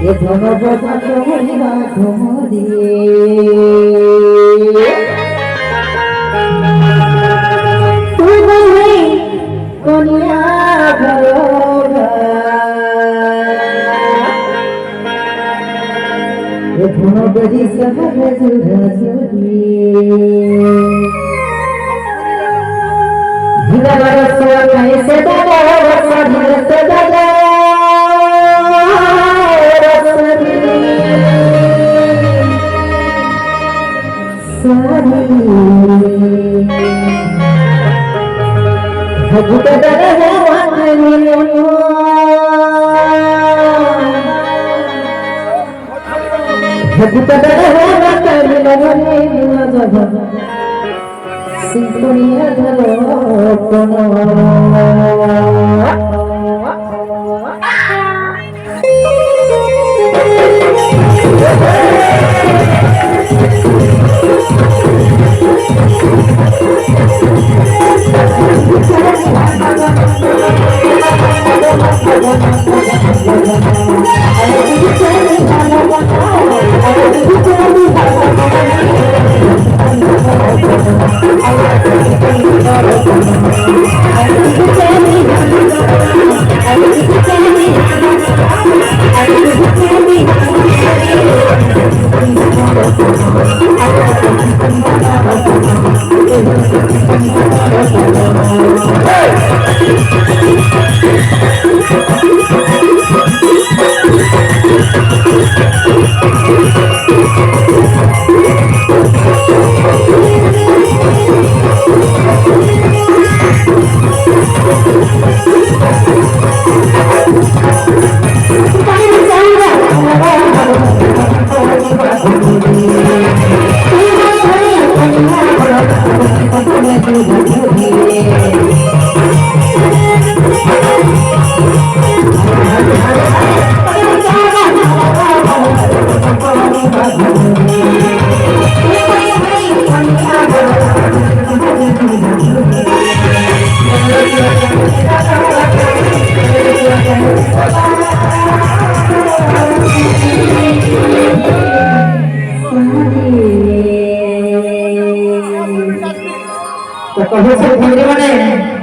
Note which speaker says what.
Speaker 1: ये दोनों बता तुम्हारी बातों दिए तू नहीं कोनिया भरोगा ये दोनों बड़ी सफर जुड़ा जुड़ी धीरा रसवा कैसे दादा रसवा धीरा से दादा भगुता दादा वांगलियो भगुता दादा वांगलियो सिंफोनिया धरो कोनो तो कहो से